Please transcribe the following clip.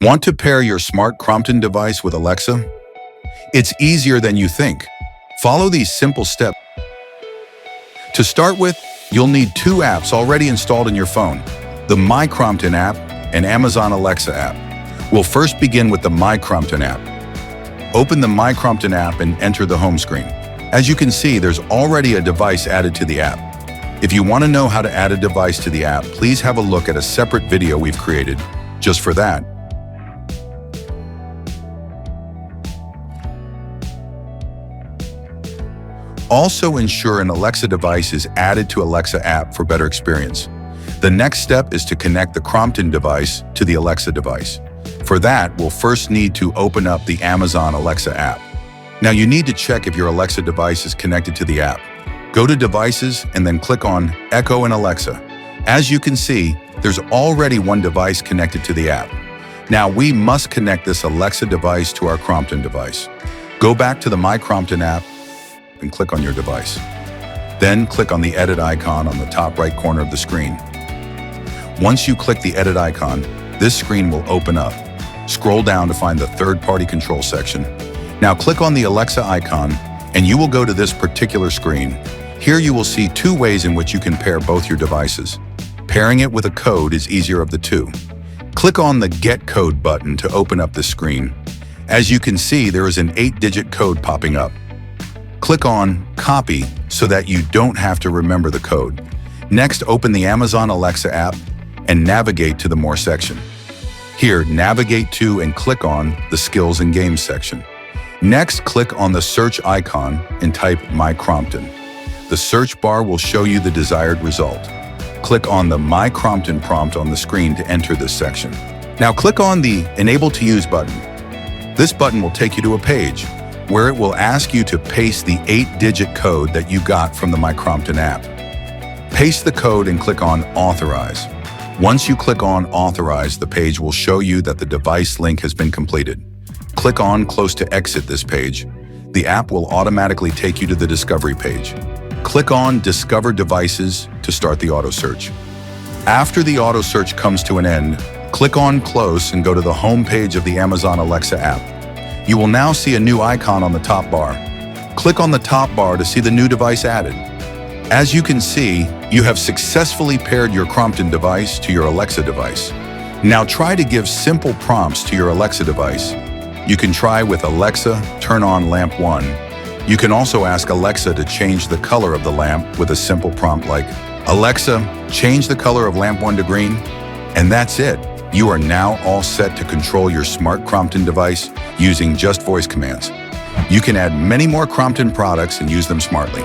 Want to pair your smart Crompton device with Alexa? It's easier than you think. Follow these simple steps. To start with, you'll need two apps already installed in your phone, the My Crompton app and Amazon Alexa app. We'll first begin with the My Crompton app. Open the My Crompton app and enter the home screen. As you can see, there's already a device added to the app. If you want to know how to add a device to the app, please have a look at a separate video we've created just for that. Also ensure an Alexa device is added to Alexa app for better experience. The next step is to connect the Crompton device to the Alexa device. For that, we'll first need to open up the Amazon Alexa app. Now you need to check if your Alexa device is connected to the app. Go to Devices and then click on Echo and Alexa. As you can see, there's already one device connected to the app. Now we must connect this Alexa device to our Crompton device. Go back to the My Crompton app and click on your device. Then click on the edit icon on the top right corner of the screen. Once you click the edit icon, this screen will open up. Scroll down to find the third-party control section. Now click on the Alexa icon and you will go to this particular screen. Here you will see two ways in which you can pair both your devices. Pairing it with a code is easier of the two. Click on the Get Code button to open up this screen. As you can see, there is an 8-digit code popping up. Click on Copy so that you don't have to remember the code. Next, open the Amazon Alexa app and navigate to the More section. Here, navigate to and click on the Skills and Games section. Next, click on the search icon and type My Crompton. The search bar will show you the desired result. Click on the My Crompton prompt on the screen to enter this section. Now click on the Enable to Use button. This button will take you to a page where it will ask you to paste the 8-digit code that you got from the My Crompton app. Paste the code and click on Authorize. Once you click on Authorize, the page will show you that the device link has been completed. Click on Close to exit this page. The app will automatically take you to the Discovery page. Click on Discover Devices to start the auto search. After the auto search comes to an end, click on Close and go to the home page of the Amazon Alexa app. You will now see a new icon on the top bar. Click on the top bar to see the new device added. As you can see, you have successfully paired your Crompton device to your Alexa device. Now try to give simple prompts to your Alexa device. You can try with Alexa, turn on lamp 1. You can also ask Alexa to change the color of the lamp with a simple prompt like, Alexa, change the color of lamp 1 to green. And that's it. You are now all set to control your smart Crompton device using just voice commands. You can add many more Crompton products and use them smartly.